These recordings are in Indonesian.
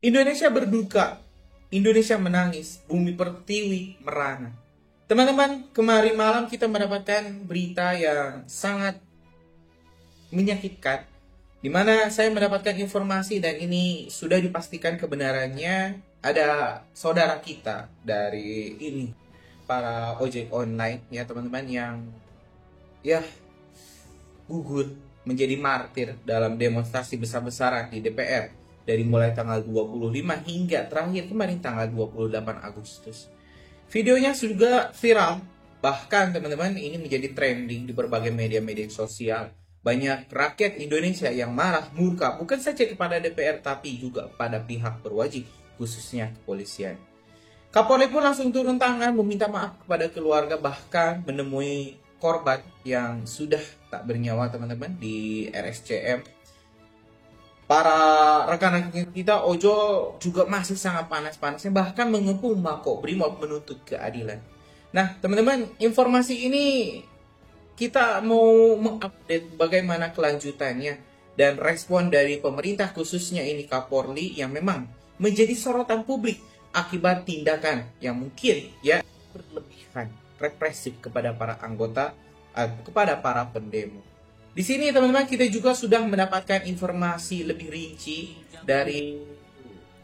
Indonesia berduka, Indonesia menangis, bumi pertiwi merana. Teman-teman, kemarin malam kita mendapatkan berita yang sangat menyakitkan, di mana saya mendapatkan informasi dan ini sudah dipastikan kebenarannya. Ada saudara kita dari ini, para ojek online ya teman-teman, yang ya gugur menjadi martir dalam demonstrasi besar-besaran di DPR dari mulai tanggal 25 hingga terakhir kemarin tanggal 28 Agustus. Videonya juga viral, bahkan teman-teman ini menjadi trending di berbagai media-media sosial. Banyak rakyat Indonesia yang marah, murka, bukan saja kepada DPR tapi juga pada pihak berwajib, khususnya kepolisian. Kapolri pun langsung turun tangan meminta maaf kepada keluarga, bahkan menemui korban yang sudah tak bernyawa teman-teman di RSCM. Para rekan-rekan kita Ojo juga masih sangat panas-panasnya, bahkan mengepung Makobrimob menuntut keadilan. Nah teman-teman, informasi ini kita mau mengupdate bagaimana kelanjutannya dan respon dari pemerintah, khususnya ini Kapolri, yang memang menjadi sorotan publik akibat tindakan yang mungkin ya berlebihan, represif kepada para anggota, kepada para pendemo. Di sini teman-teman kita juga sudah mendapatkan informasi lebih rinci dari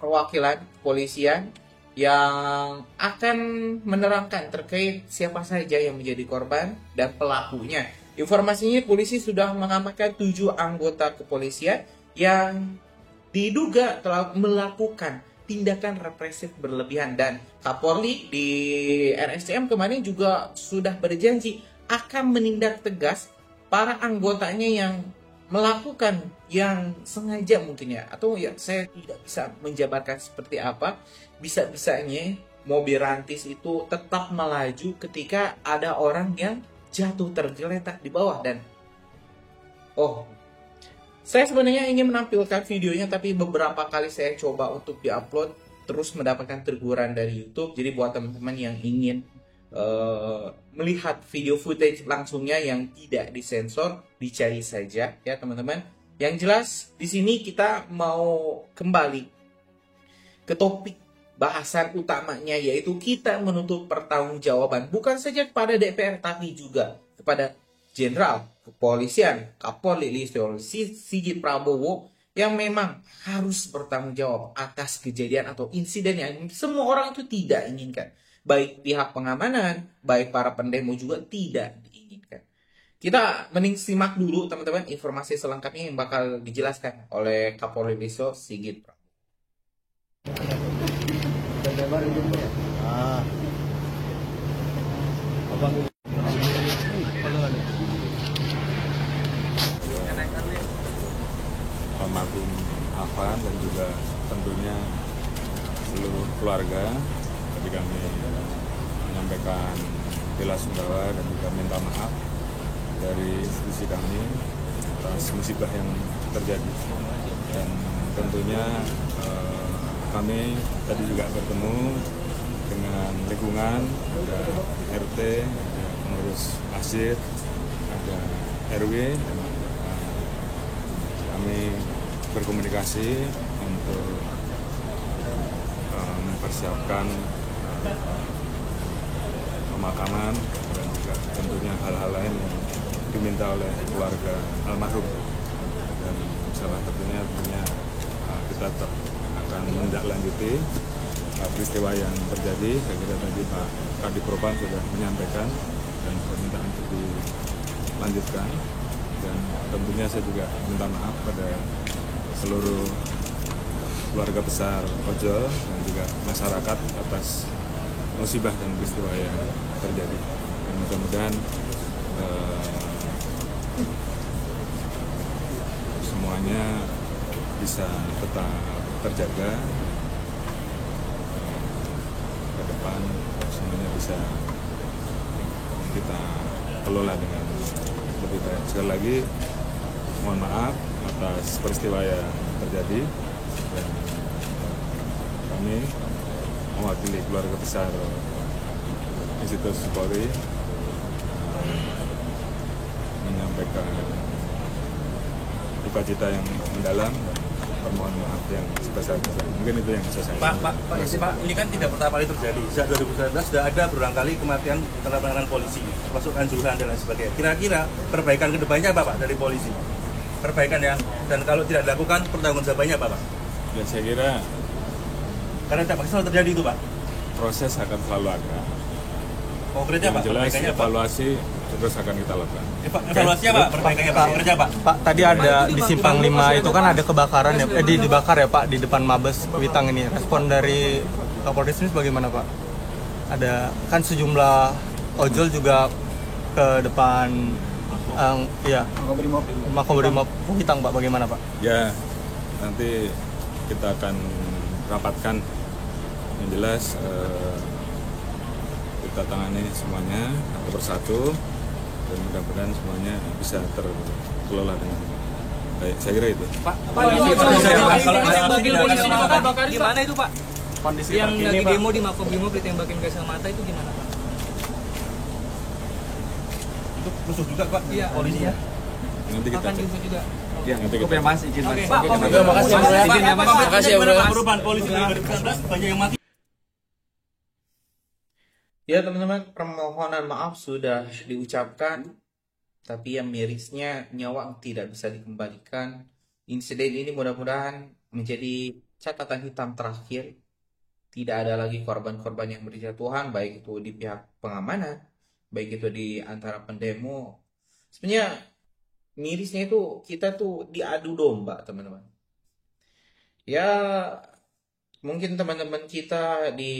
perwakilan kepolisian yang akan menerangkan terkait siapa saja yang menjadi korban dan pelakunya. Informasinya polisi sudah mengamankan 7 anggota kepolisian yang diduga telah melakukan tindakan represif berlebihan, dan Kapolri di RSCM kemarin juga sudah berjanji akan menindak tegas para anggotanya yang melakukan yang sengaja mungkin ya, atau ya saya tidak bisa menjabarkan seperti apa. Bisa-bisanya mobil rantis itu tetap melaju ketika ada orang yang jatuh tergeletak di bawah. Dan saya sebenarnya ingin menampilkan videonya, tapi beberapa kali saya coba untuk diupload terus mendapatkan teguran dari YouTube. Jadi buat teman-teman yang ingin melihat video footage langsungnya yang tidak disensor, dicari saja ya teman-teman. Yang jelas di sini kita mau kembali ke topik bahasan utamanya, yaitu kita menuntut pertanggungjawaban bukan saja kepada DPR tapi juga kepada Jenderal Kepolisian Kapolri Listio Sigit Prabowo yang memang harus bertanggung jawab atas kejadian atau insiden yang semua orang itu tidak inginkan. Baik pihak pengamanan, baik para pendemo juga tidak diinginkan. Kita mending simak dulu teman-teman informasi selengkapnya yang bakal dijelaskan oleh Kapolri Listio Sigit Prabowo. Almarhum Afan dan juga tentunya seluruh keluarga, tadi kami menyampaikan bela sungkawa dan juga minta maaf dari institusi kami atas musibah yang terjadi. Dan tentunya kami tadi juga bertemu dengan lingkungan, ada RT, ada pengurus masjid, ada RW, dan kami berkomunikasi untuk mempersiapkan pemakaman dan juga tentunya hal-hal lain yang diminta oleh keluarga almarhum. Dan salah satunya tentunya kita tetap akan menindaklanjuti peristiwa yang terjadi. Saya kira tadi Pak Kadipropam sudah menyampaikan dan permintaan untuk dilanjutkan. Dan tentunya saya juga minta maaf pada seluruh keluarga besar Ojol dan juga masyarakat atas musibah dan peristiwa yang terjadi. Dan mudah-mudahan semuanya bisa tetap terjaga ke depan, semuanya bisa kita kelola dengan lebih baik. Sekali lagi mohon maaf atas peristiwa yang terjadi, dan kami mewakili keluarga besar institusi Polri menyampaikan duka cita yang mendalam permohonan maaf yang sebesar-besar. Mungkin itu yang bisa saya Pak, ini kan tidak pertama kali terjadi. Sejak 2019 sudah ada berulang kali kematian karena penanganan polisi, termasuk kanjuruhan dan lain sebagainya. Kira-kira perbaikan kedepannya apa Pak dari polisi? Perbaikan yang, dan kalau tidak dilakukan pertanggungjawabannya apa Pak? Ya, saya kira Karena tidak pasti selalu terjadi itu Pak. proses akan selalu ada. Konkretnya Yang Pak, jelas perbaikannya Pak. evaluasi terus akan kita lakukan. Evaluasinya Pak, perbaikannya Pak, konkretnya Pak. Pak, tadi ada di Simpang 5 itu kan ada kebakaran ya, dibakar ya Pak di depan Mabes Kuitang ini. Respon dari Kapolres ini bagaimana Pak? Ada kan sejumlah ojol juga ke depan Makobrimob Kuitang Pak, bagaimana Pak? Ya, nanti kita akan rapatkan. Yang jelas kita tangani semuanya satu persatu dan mudah-mudahan semuanya bisa terkelola dengan baik. Saya kira itu. Pak, gimana itu Pak? Kondisi Yang terkini, lagi Pak. demo di Makobrimob ditembakin gas air mata itu gimana Pak? itu khusus juga Pak, Iya, polisinya. Nanti kita Akan cek. diusut juga. Ya, nanti kita Mas, izin Mas. Pak, makasih, Bro. izin ya Mas. Makasih ya, Bro. Perubahan polisi 2019 banyak yang mati. Ya teman-teman, permohonan maaf sudah diucapkan, tapi yang mirisnya nyawa tidak bisa dikembalikan. Insiden ini mudah-mudahan menjadi catatan hitam terakhir. Tidak ada lagi korban-korban yang berjatuhan, baik itu di pihak pengamanan, baik itu di antara pendemo. Sebenarnya mirisnya itu kita tuh diadu domba teman-teman. Ya mungkin teman-teman kita di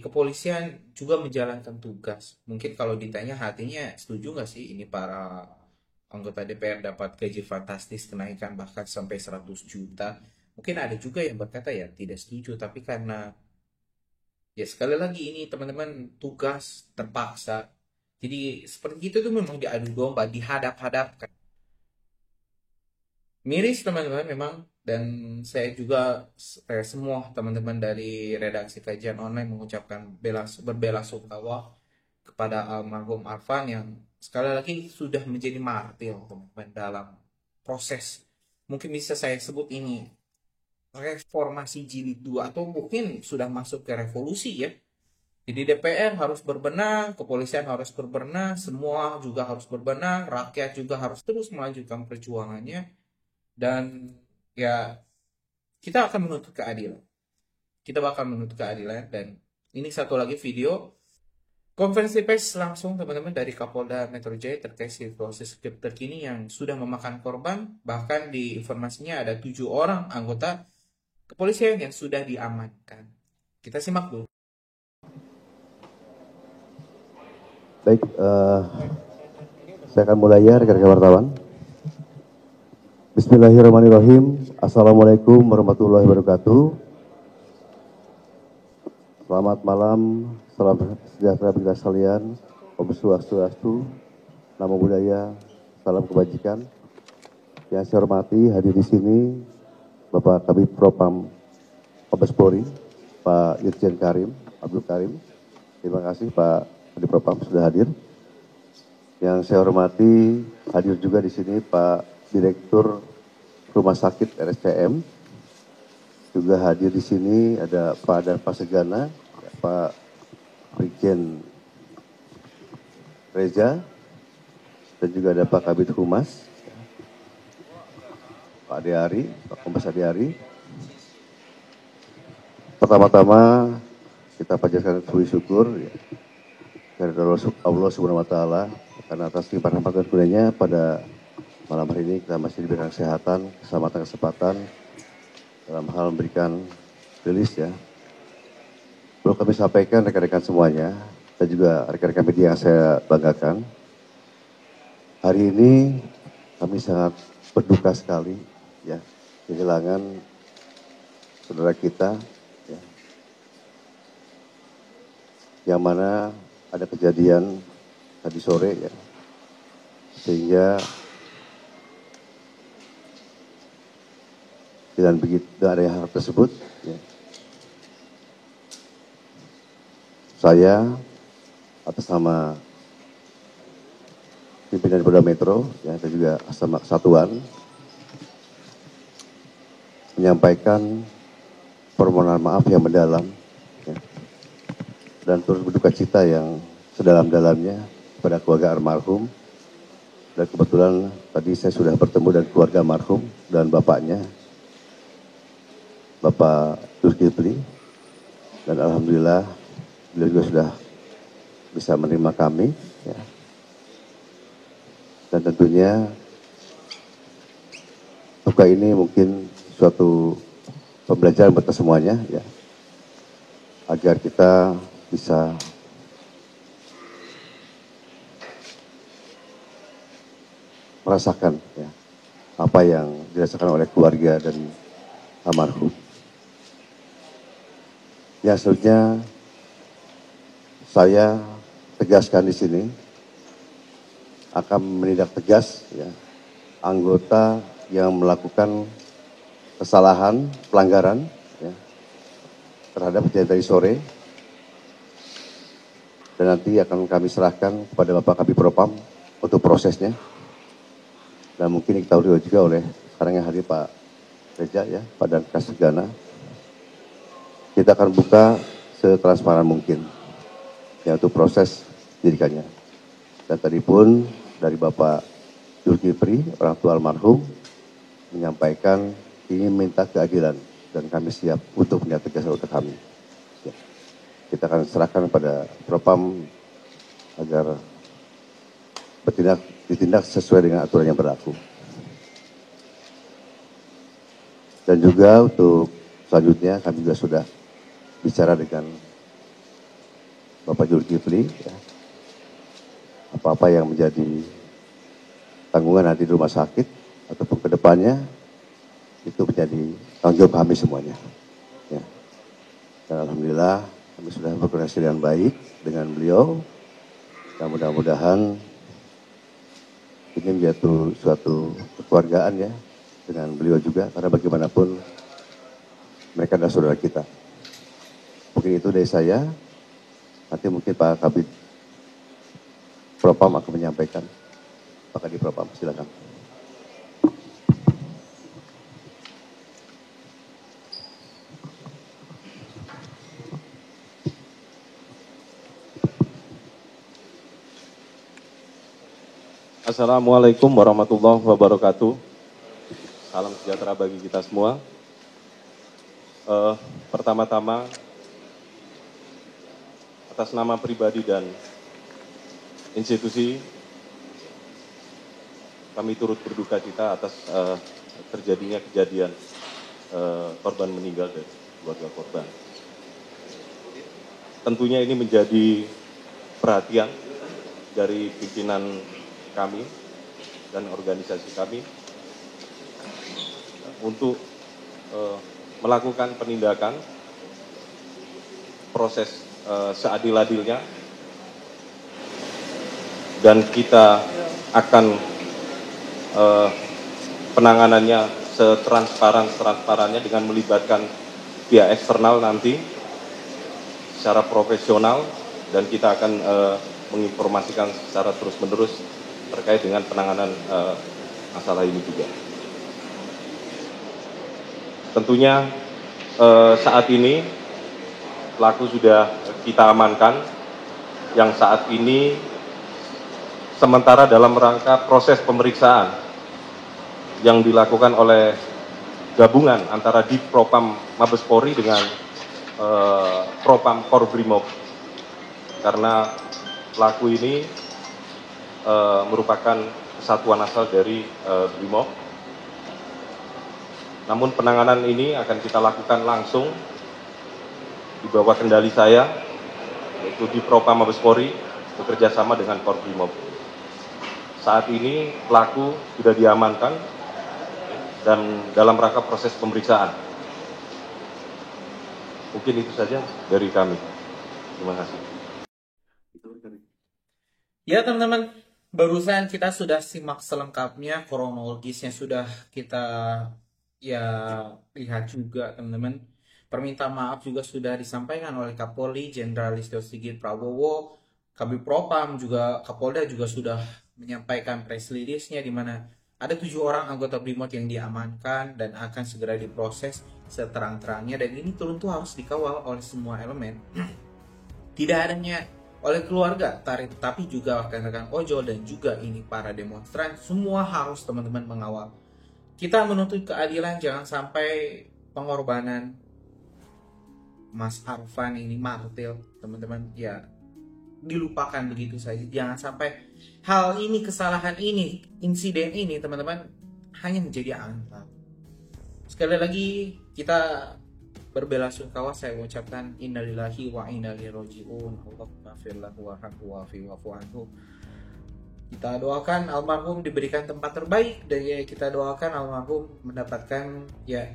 kepolisian juga menjalankan tugas. Mungkin kalau ditanya hatinya setuju nggak sih ini para anggota DPR dapat gaji fantastis kenaikan bahkan sampai 100 juta. Mungkin ada juga yang berkata ya tidak setuju, tapi karena ya sekali lagi ini teman-teman tugas terpaksa. Jadi seperti itu tuh memang diadu domba, dihadap-hadapkan. Miris teman-teman memang, dan saya juga semua teman-teman dari redaksi kajian online mengucapkan berbela-sungkawa kepada almarhum Arfan yang sekali lagi sudah menjadi martir teman-teman dalam proses, mungkin bisa saya sebut ini reformasi jilid 2 atau mungkin sudah masuk ke revolusi ya. Jadi DPR harus berbenah, kepolisian harus berbenah, semua juga harus berbenah, rakyat juga harus terus melanjutkan perjuangannya. Dan ya kita akan menuntut keadilan. Kita bakal menuntut keadilan. Dan ini satu lagi video konferensi pers langsung teman-teman dari Kapolda Metro Jaya terkait situasi terkini yang sudah memakan korban. Bahkan di informasinya ada 7 orang anggota kepolisian yang sudah diamankan. Kita simak dulu. Baik, saya akan mulai ya rekan-rekan wartawan. Bismillahirrahmanirrahim. Assalamualaikum warahmatullahi wabarakatuh. Selamat malam, salam sejahtera bagi kita sekalian. Om Swastiastu, Namo Buddhaya, salam kebajikan. Yang saya hormati hadir di sini Bapak Kabid Propam Mabes Polri, Pak Irjen Karim, Abdul Karim. Terima kasih Pak Kabid Propam sudah hadir. Yang saya hormati hadir juga di sini Pak Direktur Rumah Sakit RSCM, juga hadir di sini ada Pak Darpa Segana, Pak Brigjen Reza, dan juga ada Pak Kabid Humas, Pak Ade-Ari, Pak Kombes Ade-Ari. Pertama-tama kita panjatkan puji syukur ya, dari Allah Subhanahu Wa Taala karena atas limpahan rahmat dan kurnianya pada malam hari ini kita masih diberikan kesehatan, keselamatan, kesempatan dalam hal memberikan rilis ya. Perlu kami sampaikan rekan-rekan semuanya dan juga rekan-rekan media yang saya banggakan. Hari ini kami sangat berduka sekali ya kehilangan saudara kita ya, yang mana ada kejadian tadi sore ya, sehingga dengan begitu ada hal tersebut ya, saya atas nama pimpinan Polda Metro ya, dan juga sama satuan menyampaikan permohonan maaf yang mendalam, ya, dan turut berduka cita yang sedalam-dalamnya kepada keluarga almarhum. Dan kebetulan tadi saya sudah bertemu dengan keluarga almarhum dan bapaknya, Bapak Zulkifli, dan alhamdulillah beliau juga sudah bisa menerima kami, ya. Dan tentunya duka ini mungkin suatu pembelajaran buat kita semuanya, ya, agar kita bisa merasakan, ya, apa yang dirasakan oleh keluarga dan almarhum. Ya, selanjutnya saya tegaskan di sini akan menindak tegas, ya, anggota yang melakukan kesalahan, pelanggaran, ya, terhadap kejadian tadi sore, dan nanti akan kami serahkan kepada Bapak Kabid Propam untuk prosesnya. Dan mungkin diketahui juga oleh sekarang yang hadir Pak Reza, ya, Pak Dan Kasegana. Kita akan buka setransparan mungkin, ya, untuk proses penyidikannya. Dan tadi pun dari Bapak Zulkifli, orang tua almarhum, menyampaikan ingin minta keadilan dan kami siap untuk menindak tegas untuk kami. Ya. Kita akan serahkan pada Propam agar ditindak sesuai dengan aturan yang berlaku. Dan juga untuk selanjutnya kami juga sudah bicara dengan Bapak Zulkifli, ya, apa-apa yang menjadi tanggungan nanti di rumah sakit ataupun ke depannya itu menjadi tanggung jawab kami semuanya, ya. Dan alhamdulillah kami sudah berkoordinasi dengan baik dengan beliau, dan mudah-mudahan ini menjadi suatu kekeluargaan, ya, dengan beliau juga, karena bagaimanapun mereka adalah saudara kita. Mungkin itu dari saya. Nanti mungkin Pak Kabid Propam akan menyampaikan. Pak Kabid Propam, silakan. Assalamualaikum warahmatullahi wabarakatuh. Salam sejahtera bagi kita semua. Pertama-tama, atas nama pribadi dan institusi, kami turut berduka cita atas terjadinya kejadian korban meninggal dari keluarga korban. Tentunya ini menjadi perhatian dari pimpinan kami dan organisasi kami untuk melakukan penindakan proses seadil-adilnya, dan kita akan penanganannya setransparan-transparannya dengan melibatkan pihak eksternal nanti secara profesional, dan kita akan menginformasikan secara terus-menerus terkait dengan penanganan masalah ini juga. Tentunya saat ini pelaku sudah kita amankan, yang saat ini sementara dalam rangka proses pemeriksaan yang dilakukan oleh gabungan antara Divpropam Mabes Polri dengan Propam Korbrimob, karena pelaku ini merupakan kesatuan asal dari Brimob. Namun penanganan ini akan kita lakukan langsung di bawah kendali saya, yaitu di Propam Mabes Polri bekerja sama dengan Korbrimob. Saat ini pelaku sudah diamankan dan dalam rangka proses pemeriksaan. Mungkin itu saja dari kami. Terima kasih. Ya teman-teman, barusan kita sudah simak selengkapnya, kronologisnya sudah kita lihat juga teman-teman. Permintaan maaf juga sudah disampaikan oleh Kapolri Jenderal Listio Sigit Prabowo, Kabid Propam juga Kapolda juga sudah menyampaikan press release-nya, di mana ada 7 orang anggota BRIMOB yang diamankan dan akan segera diproses seterang-terangnya, dan ini tentu harus dikawal oleh semua elemen. Tidak hanya oleh keluarga, tapi juga rekan-rekan ojol dan juga ini para demonstran, semua harus teman-teman mengawal. Kita menuntut keadilan, jangan sampai pengorbanan Mas Arfan ini Martil, teman-teman, ya dilupakan begitu saja. Jangan sampai hal ini, kesalahan ini, insiden ini, teman-teman, hanya menjadi angan. Sekali lagi kita berbelasungkawa, saya ucapkan innalillahi wa inna ilaihi raji'un. Allahumma ighfir lahu warhamhu wa'fu anhu. Kita doakan almarhum diberikan tempat terbaik, dan ya kita doakan almarhum mendapatkan ya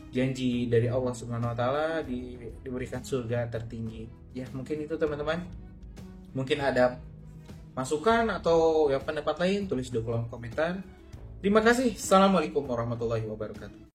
janji dari Allah Subhanahu wa taala, diberikan surga tertinggi. Ya, mungkin itu teman-teman. Mungkin ada masukan atau ya pendapat lain, tulis di kolom komentar. Terima kasih. Assalamualaikum warahmatullahi wabarakatuh.